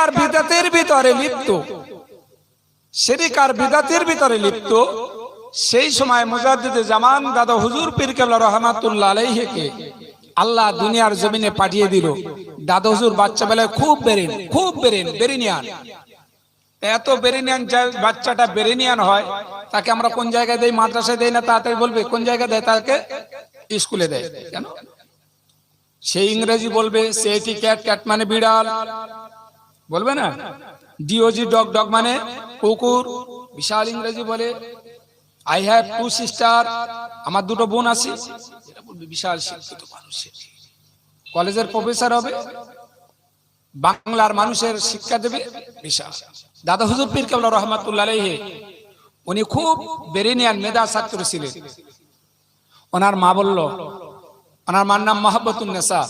আর বিদাতের ভিতরে লিপ্ত, শিরক আর বিদাতের ভিতরে লিপ্ত। সেই সময় মুজাদ্দিদে জামান দাদা হুজুর পীর কেবলা রহমাতুল্লাহ আলাইহিকে আল্লাহ দুনিয়ার জমিনে পাঠিয়ে দিল। দাদা হুজুর বাচ্চা বেলায় খুব বেরিনিয়ান, এত বেরিনিয়ান, বাচ্চাটা বেরিনিয়ান হয় তাকে আমরা কোন জায়গায় দেই? মাদ্রাসায় দেই না? তাড়াতাড়ি বলবে কোন জায়গায় দেয়? তাকে স্কুলে দেয়। কেন? সে ইংরেজি বলবে, সেটি ক্যাট, ক্যাট মানে বিড়াল বলবে না, ডিওজি ডগ, ডগ মানে কুকুর, বিশাল ইংরেজি বলে। আই হ্যাভ টু সিস্টার, আমার দুটো বোন আছে, এটা বলবে। বিশাল শিক্ষিত মানুষ, কলেজের প্রফেসর হবে, বাংলার মানুষের শিক্ষা দেবে, বিশাল। দাদা হুজুর পীর কেবলা রহমাতুল্লাহ আলাইহি উনি খুব বেরিনিয়ান মেধা ছাত্র ছিলেন। ওনার মা বলল, ওনার মার নাম মহাব্বতুন নেসা,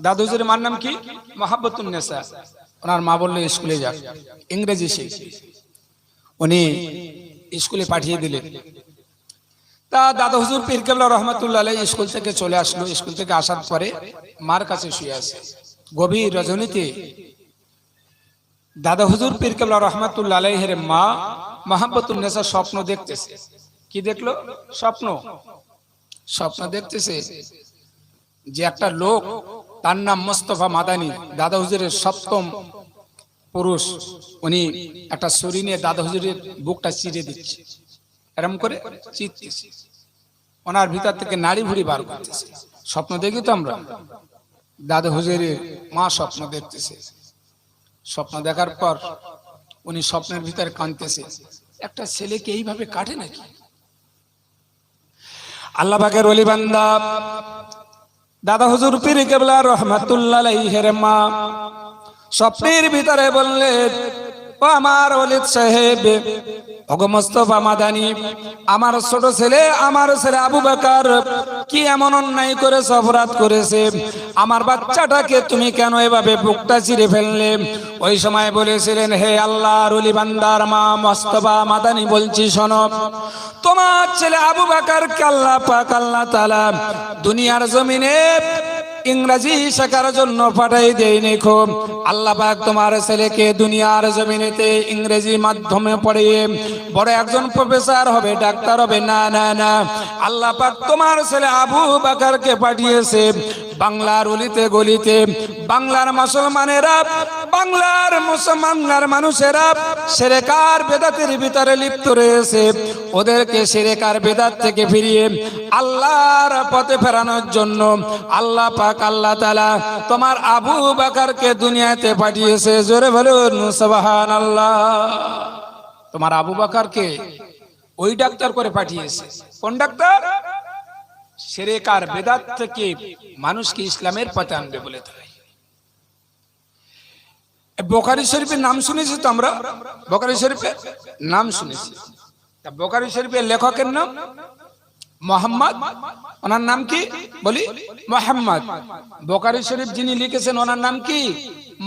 দাদা হুজুরের মার নাম কি? মহাব্বতুন নেসা। ওনার মা বললো স্কুলে যাক, ইংরেজি শিখবে। উনি স্কুলে পাঠিয়ে দিলেন। তা দাদা হুজুর পীর কেবলা রহমাতুল্লাহ আলাইহি স্কুল থেকে চলে আসলো। স্কুল থেকে আসার পরে মার কাছে শুয়ে আছে। গভীর রজনীতে দাদা হুজুর পীর কেবলা রহমাতুল্লাহ আলাইহির মা মহাব্বতুন নেসা স্বপ্ন দেখতেছে। কি দেখলো? স্বপ্ন দেখতেছে যে একটা লোক, তার নাম মোস্তফা মাদানী, দাদা হুজুরের সপ্তম পুরুষ, উনি একটা ছুরি নিয়ে দাদা হুজুরের বুকটা চিরে দিচ্ছে, এরম করে চিরতেছে। ওনার ভিতর থেকে নাড়ি ভুড়ি বার করতেছে। স্বপ্ন দেখি তো আমরা, দাদা হুজুরের মা স্বপ্ন দেখতেছে। স্বপ্ন দেখার পর উনি স্বপ্নের ভিতরে কাঁদতেছে। একটা ছেলেকে এইভাবে কাটে নাকি? আল্লাহ পাকের ওলি বান্দা দাদা হুজুর পীর কেবলা রহমাতুল্লাহ আলাইহির মা স্বপ্নের ভিতরে বললেন, ও আমার ওলিদ সাহেব, ওগো মোস্তফা মাদানী, আমার ছোট ছেলে, আমার ছেলে আবু বকর কি এমন অন্যায় করেছে, অপরাধ করেছে? আমার বাচ্চাটাকে তুমি কেন এভাবে বুকটা চিরে ফেললে? ওই সময় বলেছিলেন, হে আল্লাহর ওলি বান্দার মা মোস্তফা মাদানী, বলছি শোনো, তোমার ছেলে আবু বকরকে আল্লাহ পাক, আল্লাহ তাআলা দুনিয়ার জমিনে ইংরেজি শেখার জন্য পাঠাই দেয়নি। খুব আল্লাহ পাক তোমার ছেলেকে দুনিয়ার জমিনেতে ইংরেজি মাধ্যমে পড়িয়ে বড় একজন প্রফেসর হবে, ডাক্তার হবে। না না না, আল্লাহ পাক তোমার ছেলে আবু বকরকে পাঠিয়েছে বাংলার অলিতে গলিতে বাংলার মুসলমানেরা, বাংলার মানুষেরা শিরক আর বেদাতের ভিতরে লিপ্ত রয়েছে। ওদেরকে শিরক আর বেদাত থেকে ফিরিয়ে আল্লাহর পথে ফেরানোর জন্য আল্লাহ পাক, আল্লাহ তাআলা তোমার আবু বকরকে দুনিয়াতে পাঠিয়েছে। জোরে বলুন সুবহানাল্লাহ। তোমার আবু বকরকে ওই ডাক্তার করে পাঠিয়েছে। কোন ডাক্তার? শিরক আর বেদাত থেকে মানুষকে ইসলামের পথে আনবে বলে। তাই বুখারী শরীফের নাম শুনেছি তো আমরা, বুখারী শরীফের নাম শুনেছি। বুখারী শরীফের লেখকের নাম মোহাম্মদ, ওনার নাম কি বলি? মোহাম্মদ। বুখারী শরীফ যিনি লিখেছেন ওনার নাম কি?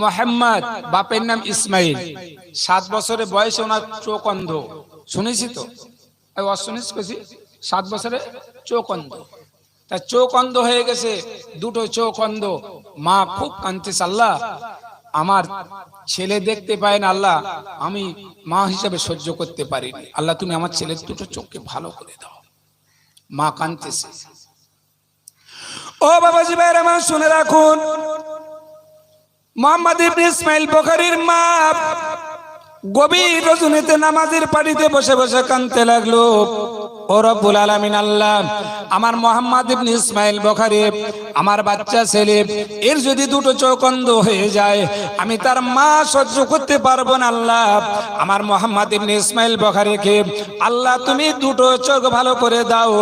মোহাম্মদ। বাপের নাম ইসমাইল। 7 বছরের বয়সে ওনার চোখ অন্ধ। শুনেছি তো? শুনেছি 7 বছরে চোখ অন্ধ। তা চোখ অন্ধ হয়ে গেছে, দুটো চোখ অন্ধ। মা খুব কাঁদতেছে, আল্লাহ আমার ছেলে দেখতে পায় না, আল্লাহ আমি মা হিসাবে সহ্য করতে পারিনি, আল্লাহ তুমি আমার ছেলের দুটো চোখকে ভালো করে দাও। মা কাঁদতেছে। ও বাবাজি ভাইরা আমার শুনে রাখুন, মোহাম্মদ ইবনে ইসমাইল বুখারীর মা গভীর রজনীতে নামাজের পাড়িতে বসে বসে কাঁদতে লাগলো। ও রব্বুল আলামিন, আল্লাহ আমার মোহাম্মদ ইবনে ইসমাইল বুখারী আমার বাচ্চা ছেলে, এর যদি দুটো চোখ অন্ধ হয়ে যায় আমি তার মা সহ্য করতে পারবো না। আল্লাহ আমার মোহাম্মদ ইবনে ইসমাইল বুখারীকে আল্লাহ তুমি দুটো চোখ ভালো করে দাও।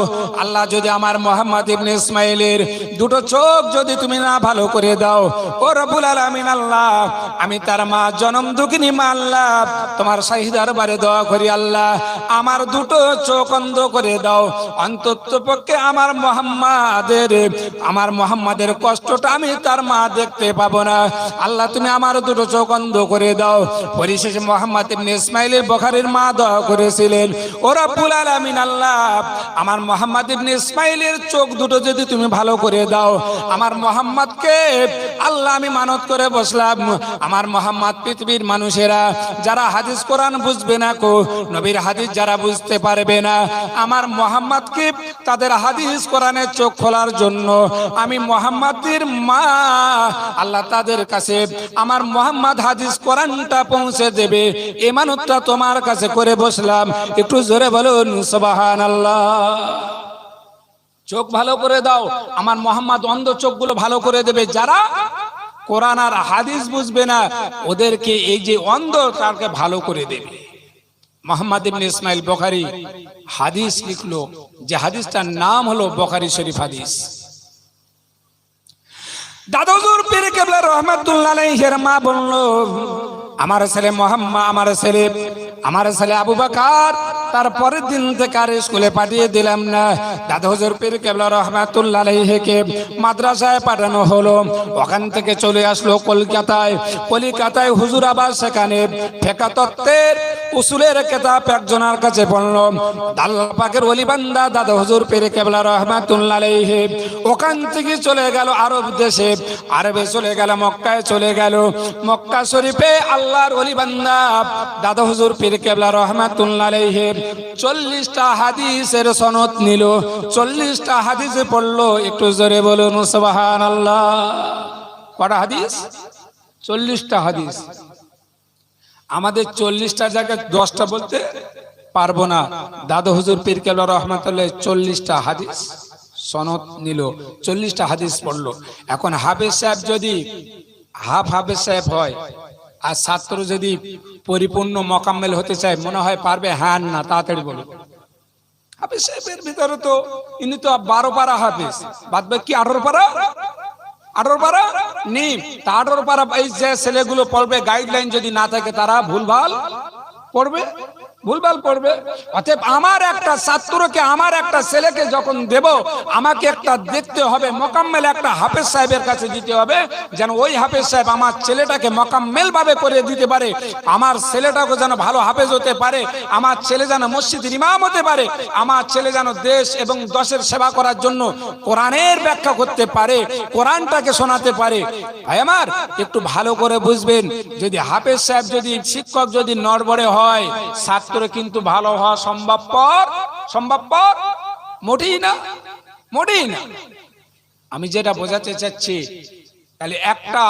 আল্লাহ যদি আমার মোহাম্মদ ইবনে ইসমাইলের দুটো চোখ যদি তুমি না ভালো করে দাও, ও রব্বুল আলামিন, আল্লাহ আমি তার মা জনম দুঃখিনী মা, আল্লাহ তোমার শাহিদার বারে দোয়া করি আল্লাহ আমার দুটো চোখ অন্ধ করে দাও, অন্তত পক্ষে আমার মোহাম্মদের কষ্টটা আমি তার মা দেখতে পাবো না। আল্লাহ তুমি আমার দুটো চোখ অন্ধ করে দাও। পরিশেষে মোহাম্মদ ইবনে ইসমাইলের বুখারীর মা দোয়া করেছিলেন, ও রব্বুল আলামিন আল্লাহ আমার মোহাম্মদ ইবনে ইসমাইলের চোখ দুটো যদি তুমি ভালো করে দাও, আমার মোহাম্মদকে আল্লাহ আমি মানত করে বসলাম আমার মোহাম্মদ পৃথিবীর মানুষেরা যারা হাদিস কোরআন বুঝবে না কো, নবীর হাদিস যারা বুঝতে পারবে না, আমার মোহাম্মদকে তাদের হাদিস কোরআনের চোখ খোলার জন্য আমি মোহাম্মদের মা আল্লাহ তাদের কাছে আমার মোহাম্মদ হাদিস কোরআনটা পৌঁছে দেবে, এই মানতটা তোমার কাছে করে বসলাম। একটু জোরে বলুন সুবহানাল্লাহ। চোখ ভালো করে দাও, আমার মোহাম্মদ অন্ধ চোখগুলো ভালো করে দেবে। যারা কোরআন আর হাদিস বুঝবে না ওদেরকে এই যে অন্ধ তাকে ভালো করে দেবে। মোহাম্মদ ইবনে ইসমাইল বুখারী হাদিস লিখলো, যে হাদিসটার নাম হলো বুখারী শরীফ হাদিস। দাদা হুজুর পীর কেবলা রহমাতুল্লাহ আলাইহির মা বলল, আমার ছেলে মোহাম্মদ, আমার ছেলে আবু বকর তার পরের দিন থেকে আর স্কুলে পাঠিয়ে দিলাম না। দাদা হুজুর পীর কেবলা রহমাতুল্লাহ আলাইহিকে মাদ্রাসায় পাঠানো হলো। ওখান থেকে চলে আসলো কলকাতায় হুজুর আবার সেখানে ফিকহ তত্ত্বের উসুলের কিতাব একজনের কাছে পড়ল। আল্লাহ পাকের ওলি বান্দা দাদা হুজুর পীর কেবলা রহমাতুল্লাহ আলাইহি ওখান থেকে চলে গেল আরব দেশে, আরবে চলে গেল, মক্কায় চলে গেল। মক্কা শরীফে আল্লাহর ওলি বান্দা দাদা হুজুর পীর কেবলা রহমাতুল্লাহ আলাইহি 40টা হাদিসের সনদ নিল, 40টা হাদিসে পড়লো। একটু জোরে বলুন সুবহানাল্লাহ। কটা হাদিস? 40টা হাদিস। আমাদের 40টা জায়গায় 10টা বলতে পারবো না। দাদা হুজুর পীর কেবলা রহমাতুল্লাহ 40টা হাদিস সনদ নিল, 40টা হাদিস পড়লো। এখন হাফেজ সাহেব যদি হাফেজ সাহেব হয় আর ছাত্র যদি পরিপূর্ণ মোকাম্মেল হতে চায়, মনে হয় পারবে? হ্যাঁ না, তাড়াতাড়ি বলুন। হাফেজ সাহেবের ভিতরে তো ইনি তো 12 পারা হাফেজ, বাদ বাকি 18 পারা নেই। তা 18 পারা এই যে ছেলেগুলো পড়বে, গাইডলাইন যদি না থাকে তারা ভুলভাল পড়বে। অতএব আমার একটা ছাত্রকে, আমার একটা ছেলেকে যখন দেব, আমাকে একটা দেখতে হবে, মোকাম্মেল একটা হাফেজ সাহেবের কাছে দিতে হবে, যেন ওই হাফেজ সাহেব আমার ছেলেটাকে মোকাম্মেল ভাবে করে দিতে পারে, আমার ছেলেটাকে যেন ভালো হাফেজ হতে পারে, আমার ছেলে যেন মসজিদের ইমাম হতে পারে, আমার ছেলে যেন দেশ এবং দশের সেবা করার জন্য কোরআনের ব্যাখ্যা করতে পারে, কোরআনটাকে শোনাতে পারে। ভাই আমার একটু ভালো করে বুঝবেন, যদি হাফেজ সাহেব, যদি শিক্ষক যদি নড়বড়ে হয়, ছাত্র কিন্তু ভালো হওয়া সম্ভবপর মোটেই না। আমি যেটা বোঝাতে চাচ্ছি, তাহলে একটা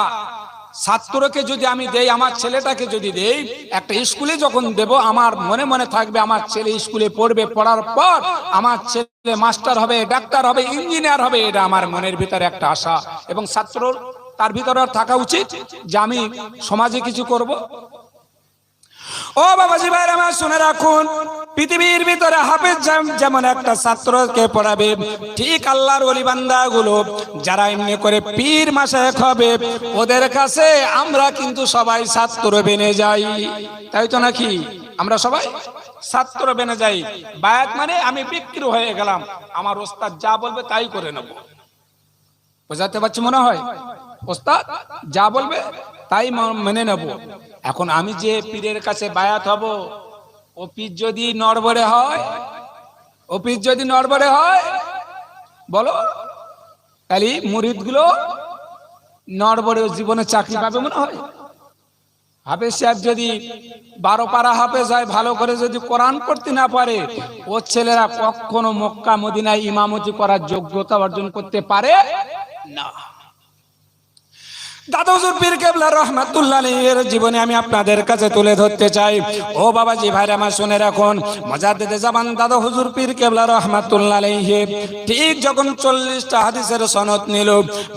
ছাত্রকে যদি আমি দেই, আমার ছেলেটাকে যদি দেই, একটা স্কুলে যখন দেব, আমার মনে মনে থাকবে আমার ছেলে স্কুলে পড়বে, পড়ার পর আমার ছেলে মাস্টার হবে, ডাক্তার হবে, ইঞ্জিনিয়ার হবে, এটা আমার মনের ভিতরে একটা আশা। এবং ছাত্র তার ভিতরে থাকা উচিত যে আমি সমাজে কিছু করব। ও বাবাজি ভাইরা আমার শুনে রাখুন, পৃথিবীর ভিতরে হাফেজ যেমন একটা ছাত্রকে পড়াবে, ঠিক আল্লাহর ওলি বান্দাগুলো যারা এমনি করে পীর মাশায়েখ হবে, ওদের কাছে আমরা কিন্তু সবাই ছাত্র বেনে যাই, তাই তো নাকি? আমরা সবাই ছাত্র বেনে যাই। বায়াত মানে আমি বিক্রি হয়ে গেলাম, আমার ওস্তাদ যা বলবে তাই করে নেব। বোঝাতে পারছি মনে হয়? ওস্তাদ যা বলবে তাই মেনে নেব। এখন আমি যে পীরের কাছে বায়াত হব, ও পীর যদি নড়বড়ে হয়, বলো তাহলে মুরিদগুলো নড়বড়ে জীবনে চাকরি পাবে মনে হয়? হাফেজ সাহেব যদি 12 পারা হাফেজ হয়, ভালো করে যদি কোরআন পড়তে না পারে, ওর ছেলেরা কখনো মক্কা মদিনায় ইমামতি করার যোগ্যতা অর্জন করতে পারে না। দাদা হুজুর পীর কেবলা রহমাতুল্লাহ আলাইহির জীবনে আমি আপনাদের কাছে তুলে ধরতে চাই। ও বাবাজি ভাইরা আমার শুনে রাখুন, মুজাদ্দিদে জামান দাদা হুজুর পীর কেবলা রহমাতুল্লাহ আলাইহি ঠিক যখন 40টা হাদিসের সনদ নিল,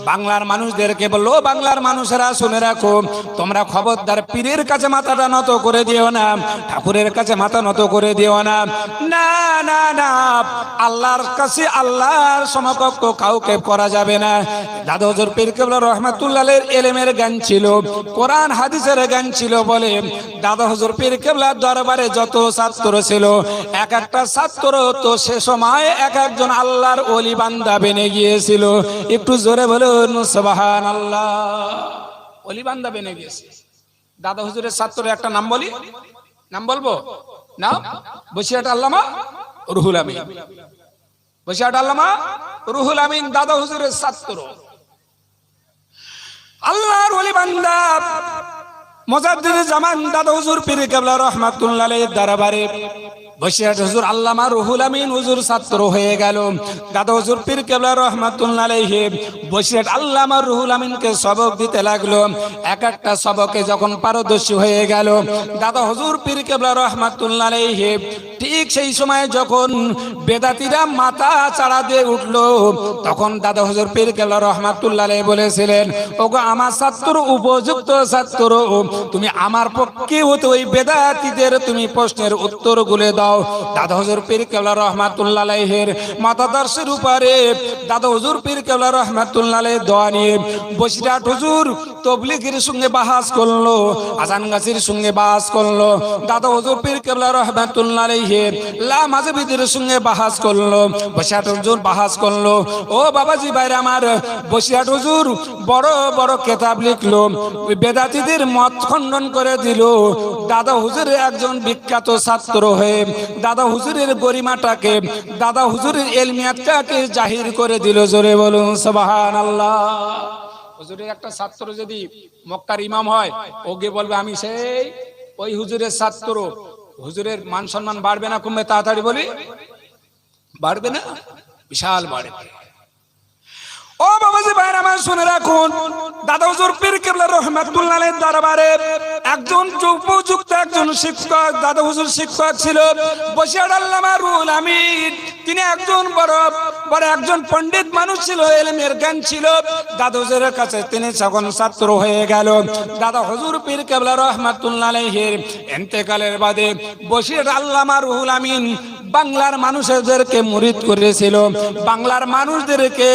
বাংলার মানুষদেরকে বলল, বাংলার মানুষেরা শুনে রাখো, তোমরা খবরদার পীরের কাছে মাথাটা নত করে দিও না, ঠাকুরের কাছে মাথা নত করে দিও না। না না না, আল্লাহর কাছে আল্লাহর সমকক্ষ কাউকে করা যাবে না। দাদা হুজুর পীর কেবলা রহমাতুল্লাহ আলাইহির ইলমের জ্ঞান ছিল, কোরআন হাদিসের জ্ঞান ছিল বলে দাদা হুজুর পীর কেবলার দরবারে যত ছাত্র ছিল, এক একটা ছাত্র তো সে সময় এক একজন আল্লাহর ওলি বান্দা বেনে গিয়েছিল। একটু জোরে বলুন সুবহানাল্লাহ। ওলি বান্দা বেনে গিয়েছে। দাদা হুজুরের ছাত্রের একটা নাম বলি, নাম বলবো? নাম বসিরহাট আল্লামা রুহুল আমিন। বসিরহাট আল্লামা রুহুল আমিন দাদা হুজুরের ছাত্র, আল্লাহর ওলি বান্দা মুজাদ্দিদ জামান দাদা হুজুর পীর কেবলা রাহমাতুল্লাহ আলাইহির দরবারে বসিরহাট হুজুর আল্লামা রুহুল আমিন হুজুর ছাত্র হয়ে গেল। দাদা হুজুর পীর কেবলা রাহমাতুল্লাহ আলাইহি বসিরহাট আল্লামা রুহুল আমিনকে সবক দিতে লাগলো। এক একটা সবকে যখন পারদর্শী হয়ে গেল, দাদা হুজুর পীর কেবলা রাহমাতুল্লাহ আলাইহি ঠিক সেই সময় যখন বেদাতীরা মাথা চাড়া দিয়ে উঠলো, তখন দাদা হুজুর পীর কেবলা রাহমাতুল্লাহ আলাইহি বলেছিলেন, ওগো আমার ছাত্র, উপযুক্ত ছাত্র, তুমি আমার পক্ষে হতে ওই বেদাতীদের তুমি প্রশ্নের উত্তর গুলে দাও। দাদা হুজুর পীর কেবলা রাহমাতুল্লাহ আলাইহির মতাদর্শের উপরে দাদা হুজুর পীর কেবলা রাহমাতুল্লাহ আলাইহি দোয়া নিয়ে বসিরহাট হুজুর তবলিগের সঙ্গে বাহাস করলো, আজান গাছির সঙ্গে বাহাস করলো। দাদা হুজুর পীর কেবলা রাহমাতুল্লাহ আলাইহি লা মাযহাবিদের সঙ্গে বাহাস করলো, বসিরহাট হুজুর বাহাস করলো। ও বাবাজি ভাইরা আমার, বসিরহাট হুজুর বড় বড় কিতাব লিখলো, বেদাতীদের মত খণ্ডন করে দিল। দাদা হুজুরের একজন বিখ্যাত ছাত্র হয়ে দাদা হুজুরের গরিমাটাকে, দাদা হুজুরের ইলমিয়াতটাকে জাহির করে দিল। জোরে বলুন সুবহানাল্লাহ। হুজুরের একটা ছাত্র যদি মক্কার ইমাম হয়, ওকে বলবে আমি সেই ওই হুজুরের ছাত্র, হুজুরের মান সম্মান বাড়বে না কমবে? তাড়াতাড়ি বলি, বাড়বে না? বিশাল বাড়বে। ও বাবাজি ভাইরা আমার, শুনে রাখুন, দাদা হুজুর পীর কেবলা রাহমাতুল্লাহ আলাইহির দরবারে একজন উপযুক্ত একজন শিক্ষক, দাদা হুজুর শিক্ষক ছিল বসিরহাট আল্লামা রুহুল আমিন। তিনি একজন বড় বড় একজন পণ্ডিত মানুষ ছিল, ইলমের জ্ঞান ছিল। দাদা হুজুরের কাছে তিনি যখন ছাত্র হয়ে গেল, দাদা হুজুর পীর কেবলা রাহমাতুল্লাহ আলাইহির ইন্তেকালের বাদে বসিরহাট আল্লামা রুহুল আমিন বাংলার মানুষদেরকে মুরিদ করেছিল, বাংলার মানুষদেরকে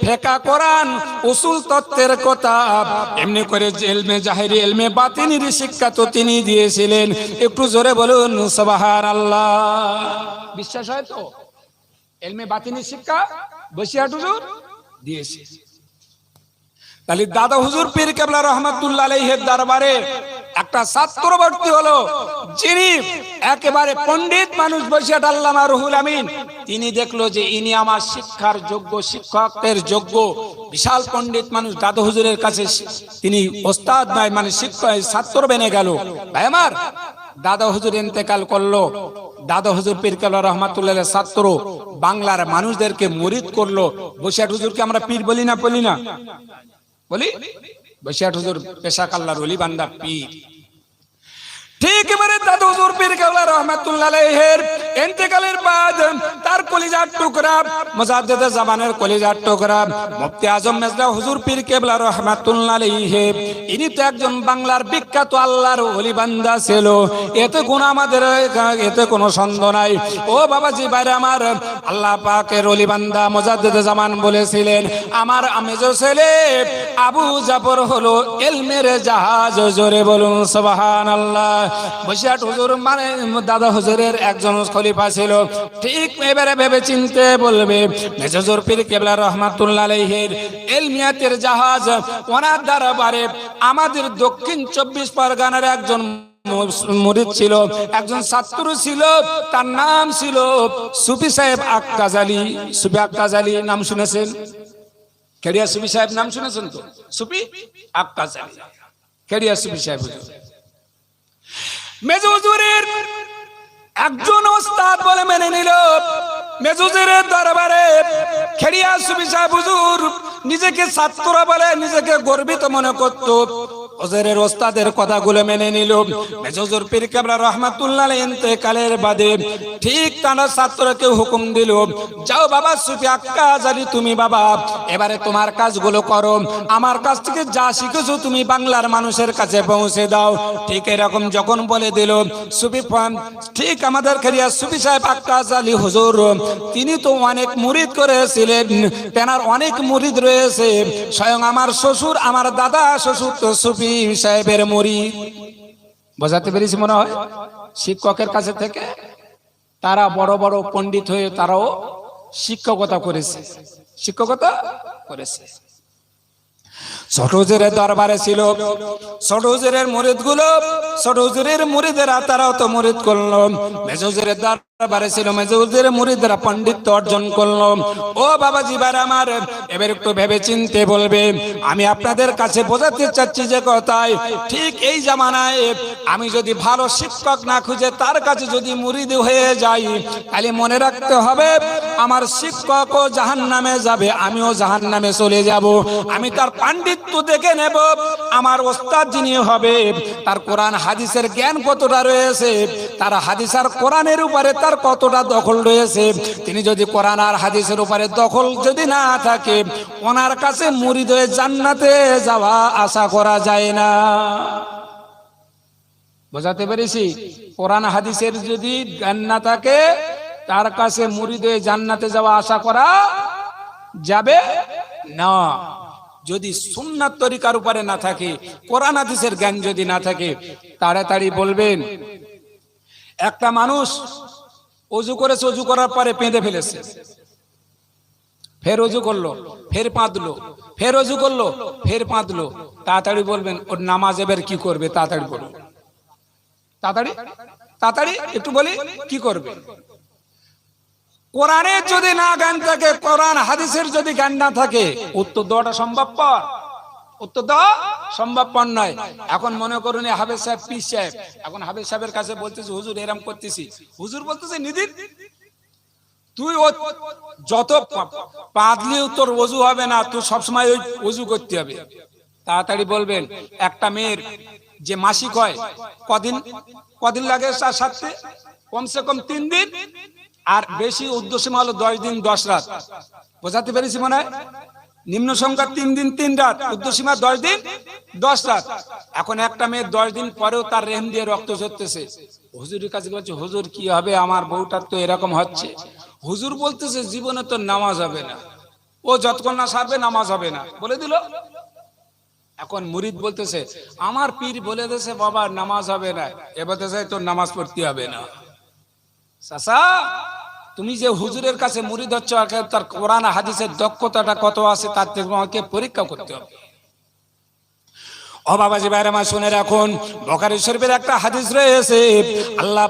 ফেকা কোরআন উসুল তত্ত্বের কথা এমনি করে ইলমে জাহিরি ইলমে বাতিনির শিক্ষা তো তিনি দিয়েছিলেন। একটু জোরে বলুন সুবহানাল্লাহ। বিশ্বাস হয় তো? ইলমে বাতিনির শিক্ষা বসিরহাট হুজুর দিয়েছে। তাহলে দাদা হুজুর পীর কেবলা রাহমাতুল্লাহ আলাইহির দরবারে একটা ছাত্র ভর্তি হলো, যিনি একেবারে পণ্ডিত মানুষ বসিরহাট আল্লামা রুহুল আমিন। তিনি দেখলো যে ইনি আমার শিক্ষার যোগ্য, শিক্ষকের যোগ্য, বিশাল পণ্ডিত মানুষ। দাদা হুজুরের কাছে তিনি ওস্তাদ নয়, মানে শিক্ষক ছাত্র বেনে গেল। ভাই আমার, দাদা হুজুর ইন্তেকাল করলো, দাদা হুজুর পীর কেবলা রাহমাতুল্লাহ আলাইহির ছাত্র বাংলার মানুষদেরকে মুরিদ করলো। বসিরহাট হুজুরকে আমরা পীর বলি না? বলি না? বলি। বসিরহাট হুজুর পেশাক আল্লাহর ওলি বান্দা পীর। ঠিক এবারে দাদা হুজুর পীর কেবলা রাহমাতুল্লাহ আলাইহির ইন্তেকালের বাদ তার কলিজার টুকরা, মুজাদ্দিদ জামানের কলিজার টুকরা মুফতি আজম মেজদা হুজুর পীর কেবলা রাহমাতুল্লাহ আলাইহি, ইনি তো একজন বাংলার বিখ্যাত আল্লাহর ওলি বান্দা ছিল। এতে গুণ আমাদের, এতে কোনো সন্দেহ নাই। ও বাবাজি ভাইরা আমার, আল্লাহ পাকের ওলি বান্দা মুজাদ্দিদ জামান বলেছিলেন, আমার মেজ ছেলে আবু জাফর হলো ইলমের জাহাজ। জোরে বলুন সুবহানাল্লাহ। বসিরহাট হুজুর মানে দাদা হুজুরের একজন খলিফা ছিল। ঠিক এবারে ভেবে চিনতে বলবে, মেজ হুজুর পীর কেবলা রাহমাতুল্লাহ আলাইহির ইলমিয়াতের জাহাজ ওনার দরবারে আমাদের দক্ষিণ 24 পরগনার একজন মুরিদ ছিল, একজন ছাত্র ছিল, তার নাম ছিল সুফি সাহেব আক্কাজ আলী। সুফি আক্কাজ আলী নাম শুনেছেন? খেড়িয়া সুফি সাহেব নাম শুনেছেন তো? সুফি আক্কাজ আলী, খেড়িয়া সুফি সাহেব মেজ হুজুরের একজন ওস্তাদ বলে মেনে নিল। মেজ হুজুরের দরবারে খেড়িয়া সুফি সাহেব হুজুর নিজেকে ছাত্র বলে নিজেকে গর্বিত মনে করত। ওজরের ওস্তাদের কথাগুলো মেনে নিল। মেজ হুজুর পীর কেবলা রহমাতুল্লাহ আলাইহি ইন্তেকালের বাদে ঠিক তার ছাত্রকে হুকুম দিল, যাও বাবা সুফি আক্কাস আলী, তুমি বাবা এবারে তোমার কাজগুলো করো, আমার কাছ থেকে যা শিখেছো তুমি বাংলার মানুষের কাছে পৌঁছে দাও। ঠিক এরকম যখন বলে দিল সুফি, ঠিক আমাদের খেরিয়া সুফি সাহেব আক্কাস আলী হুজুর, তিনি তো অনেক মুরিদ করেছিলেন, তেনার অনেক মুরিদ রয়েছে, স্বয়ং আমার শ্বশুর, আমার দাদা শ্বশুর তো সুফি সাহেবের মুরিদ। বোঝাতে পেরেছি মনে হয়? শিক্ষকের কাছে থেকে তারা বড় বড় পণ্ডিত হয়ে তারাও শিক্ষকতা করেছে, শিক্ষকতা করেছে। ছোট হুজুরের দরবারে ছিল, ছোট হুজুরের মুরিদগুলো, ছোট হুজুরের মুরিদেরা তারাও তো মুরিদ করলো। মেজ হুজুরের দরবারে ছিল, মেজ হুজুরের মুরিদরা পণ্ডিত্য অর্জন করলো। ও বাবাজি ভাই আমার, এবার একটু ভেবে চিনতে বলবে। আমি আপনাদের কাছে বোঝাতে চাচ্ছি যে কথায়, ঠিক এই জামানায় আমি যদি ভালো শিক্ষক না খুঁজে তার কাছে যদি মুরিদ হয়ে যাই, তাহলে মনে রাখতে হবে আমার শিক্ষকও জাহান্নামে যাবে, আমিও জাহান্নামে চলে যাব। আমি তার পাণ্ডিত্য দেখে নেব, আমার ওস্তাদ যিনি হবে তার কোরআন হাদিসের জ্ঞান কতটা রয়েছে, তার হাদিস আর কোরআনের উপরে তার কতটা দখল রয়েছে। তিনি যদি কোরআন আর হাদিসের উপরে দখল যদি না থাকে, ওনার কাছে মুরিদ হয়ে জান্নাতে যাওয়া আশা করা যায় না। বোঝাতে পেরেছি? কোরআন হাদিসের যদি জ্ঞান না থাকে, তার কাছে মুরিদ হয়ে জান্নাতে যাওয়া আশা করা যাবে না। যদি সুন্নাত তরিকার উপরে না থাকে, কোরআন হাদিসের জ্ঞান যদি না থাকে, তাড়াতাড়ি বলবেন একটা মানুষ ওযু করেছে, ওযু করার পরে পেঁদে ফেলেছে, ফের ওযু করলো, ফের পাঁদলো, ফের ওযু করলো, ফের পাঁদলো, তাড়াতাড়ি বলবেন ওর নামাজ এবার কি করবে? তাড়াতাড়ি বলুন, তাড়াতাড়ি তাড়াতাড়ি একটু বলি কি করবে? কোরআনের যদি না জ্ঞান থাকে, কোরআন হাদিসের যদি জ্ঞান না থাকে, উত্তর দেওয়াটা সম্ভবপর? উত্তর দেওয়া সম্ভবপর নয়। এখন মনে করুন হাফেজ সাহেব, পীর সাহেব, এখন হাফেজ সাহেবের কাছে বলতেছি হুজুর এরকম করতেছি, হুজুর বলতেছে নিদিন তুই যত পাদলিও তোর ওযু হবে না, তুই সবসময় ওই ওযু করতে হবে। তাড়াতাড়ি বলবেন একটা মেয়ের যে মাসিক হয় কদিন, কদিন লাগে তার সাথে? কমসে কম 3 দিন, আর বেশি উদ্দেশ্যমা হলো 10 দিন 10 রাত। বোঝাতে পেরেছি মনে হয়? নিম্ন সংখ্যা 3 দিন 3 রাত, উদ্দেশ্যমা 10 দিন 10 রাত। এখন একটা মেয়ে 10 দিন পরেও তার রেহেম দিয়ে রক্ত ঝরতেছে, হুজুরের কাছে বলছে হুজুর কি হবে, আমার বউটার তো এরকম হচ্ছে। হুজুর বলতেছে জীবনে তো নামাজ হবে না, ও যতক্ষণ না সারবে নামাজ হবে না, বলে দিল। এখন মুরিদ বলতেছে আমার পীর বলে দিয়েছে বাবা নামাজ হবে না, এবার তোর নামাজ পড়তে হবে না। চাচা, তুমি যে হুজুরের কাছে মুরিদ হচ্ছ, তার কোরআন হাদিসের দক্ষতাটা কত আছে তার তোমাকে পরীক্ষা করতে হবে। ও বাবাজি ভাইরা আমার শুনে রাখুন, বুখারী শরীফের একটা হাদিস রয়েছে, আল্লাহ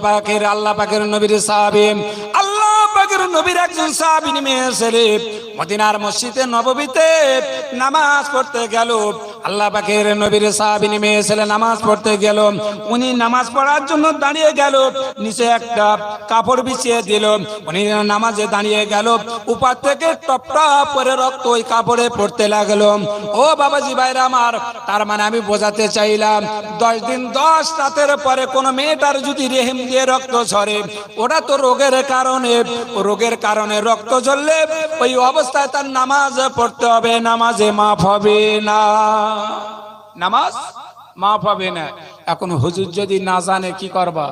পাকের নবীর সাহাবী, আল্লাহ পাকের নবীর একজন সাহাবী নেমে এসে মদিনার মসজিদে নববীতে নামাজ পড়তে গেল। আল্লাহ পাকের নবীর সাহাবী নেমে এসে নামাজ পড়তে গেল। উনি নামাজ পড়ার জন্য দাঁড়িয়ে গেল, নিচে একটা কাপড় বিছিয়ে দিল, উনি নামাজে দাঁড়িয়ে গেল, উপর থেকে টপ টপ করে রক্ত ওই কাপড়ে পড়তে লাগলো। ও বাবাজি ভাইরা আমার, তার মানে আমি বোঝাতে চাইলাম 10 দিন 10 রাতের পরে কোন মেয়েটার যদি রেহেম দিয়ে রক্ত ঝরে, ওটা তো রোগের কারণে, রোগের কারণে রক্ত ঝরলে ওই অবস্থায় তার নামাজ পড়তে হবে, নামাজে মাফ হবে না, নামাজ মাফ হবে না। এখন হুজুর যদি না জানে কি করবা?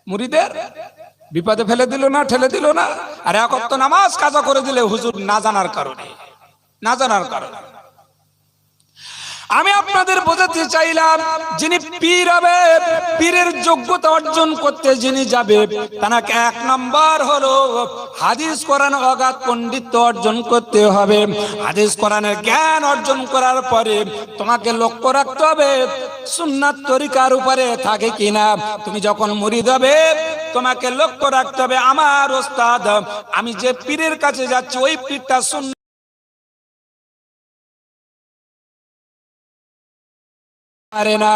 মুরিদের বিপদে ফেলে দিল না, ঠেলে দিল না? আর এক ওয়াক্ত নামাজ কাজা করে দিলে হুজুর না জানার কারণে, না জানার কারণে। আমি আপনাদের বোঝাতে চাইলাম, যিনি পীর হবে, পীরের যোগ্যতা অর্জন করতে যিনি যাবে, তাকে 1 নাম্বার হলো হাদিস কোরআন অগাধ পণ্ডিত্য অর্জন করতে হবে। হাদিস কোরআনের জ্ঞান অর্জন করার পরে তোমাকে লক্ষ্য রাখতে হবে সুন্নাত তরিকার উপরে থাকে কিনা। তুমি যখন মুরিদ হবে, তোমাকে লক্ষ্য রাখতে হবে আমার ওস্তাদ, আমি যে পীরের কাছে যাচ্ছি ওই পীরটা সুন্নাত আরে না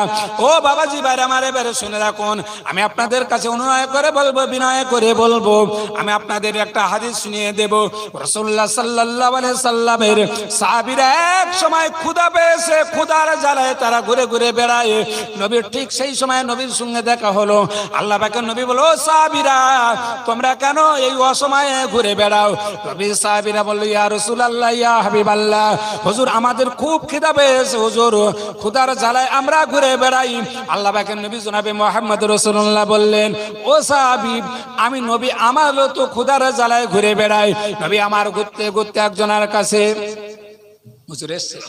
ও বাবাজি বাইরে আমারে বাইরে শুনে রাখুন, আমি আপনাদের কাছে অনুনয় করে বলবো, বিনয় করে বলবো, আমি আপনাদের একটা হাদিস শুনিয়ে দেব। রাসূলুল্লাহ সাল্লাল্লাহু আলাইহি সাল্লামের সাহাবীরা এক সময় ক্ষুধা পেয়েছে, ক্ষুধার জ্বালায় তারা ঘুরে ঘুরে বেড়ায়। নবীর ঠিক সেই সময় নবীর সঙ্গে দেখা হলো। আল্লাহ পাকের নবী বলল, ও সাহাবীরা তোমরা কেন এই অসময়ে ঘুরে বেড়াও? নবীর সাহাবীরা বলল, ইয়া রাসূলুল্লাহ ইয়া হাবিবাল্লাহ, হুজুর আমাদের খুব খিদা পেয়েছে হুজুর, ক্ষুধার জ্বালায় আমরা ঘুরে বেড়াই। আল্লাহ পাকের নবী জনাবে মুহাম্মদ রাসূলুল্লাহ বললেন, ও সাহাবী আমি নবী আমারও তো ক্ষুধার জ্বালায় ঘুরে বেড়াই। নবী আমার ঘুরতে ঘুরতে একজনের কাছে হুজুর এসে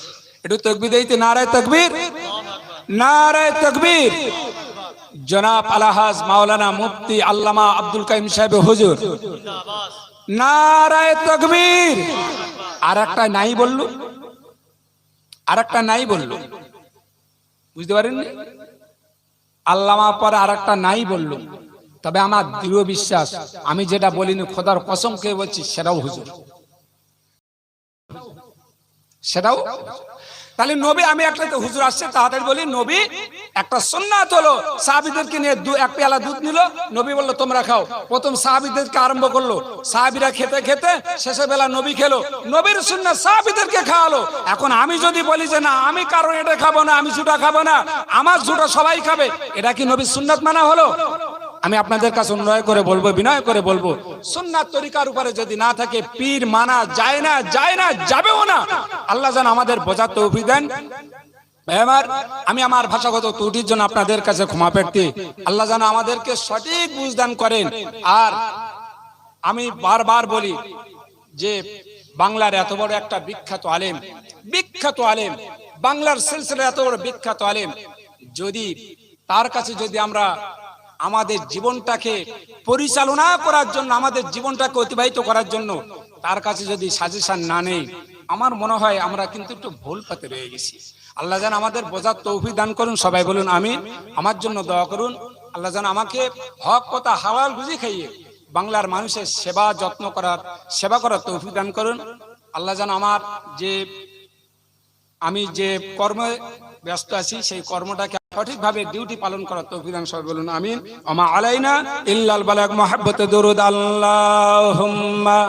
একটু তাকবীর দিতে, নারায়ে তাকবীর, নারায়ে তাকবীর। জনাব আলহাজ মাওলানা মুফতি আল্লামা আব্দুল কাইম সাহেব হুজুর, নারায়ে তাকবীর। আর একটা নাই বললো, আর একটা নাই বললো, বুঝতে পারেননি? আল্লামা পরে আর একটা নাই বললো। তবে আমার দৃঢ় বিশ্বাস, আমি যেটা বলিনি খোদার কসম খেয়ে বলছি সেটাও হুজুর, সেটাও। তাহলে নবী, আমি একটা তো হুজুর আসছে তাড়াতাড়ি বলি, নবী একটা সুন্নাত হলো সাহাবীদেরকে নিয়ে এক পেয়ালা দুধ নিল, নবী বলল তোমরা খাও। প্রথম সাহাবীদেরকে আরম্ভ করলো, সাহাবীরা খেতে খেতে শেষে বেলা নবী খেলো, নবীর সুন্নাত সাহাবীদেরকে খাওয়ালো। এখন আমি যদি বলি যে না আমি কারণ এটা খাবো না, আমি জুটা খাবো না, আমার জুটা সবাই খাবে, এটা কি নবীর সুন্নাত মানা হলো? আমি আপনাদের কাছে অনুনয় করে বলবো, বিনয় করে বলবো, সুন্নাত তরিকার উপরে যদি না থাকে পীর মানা যায় না, যায় না, যাবেও না। আল্লাহ যেন আমাদের বোঝার তৌফিক দেন। আমি আমার ভাষাগত ত্রুটির জন্য আপনাদের কাছে ক্ষমা প্রার্থী। আল্লাহ যেন আমাদেরকে সঠিক বুঝদান করেন। আর আমি বারবার বলি যে বাংলার এত বড় একটা বিখ্যাত আলেম, বিখ্যাত আলেম, বাংলার সিলসিলার এত বড় বিখ্যাত আলেম, যদি তার কাছে যদি আমরা আমাদের জীবনটাকে পরিচালনা করার জন্য, আমাদের জীবনটাকে অতিবাহিত করার জন্য তার কাছে যদি সাজেশন না নেই, আমার মনে হয় আমরা কিন্তু একটু ভুল পথে রয়ে গেছি। আল্লাহ যেন আমাদের বোঝার তৌফিক দান করুন। সবাই বলুন আমিন। আমার জন্য দোয়া করুন। আল্লাহ যেন আমাকে হক কথা হালাল রুজি খাইয়ে বাংলার মানুষের সেবা যত্ন করার, সেবা করার তৌফিক দান করুন। আল্লাহ যেন আমার যে আমি যে কর্মে ব্যস্ত আছি সেই কর্মটাকে সঠিকভাবে ডিউটি পালন করার তৌফিক দান। সবাই বলুন আমিন। ওমা আলাইনা ইল্লাল বালাগ। মুহাব্বতে দরুদ আল্লাহুম্মা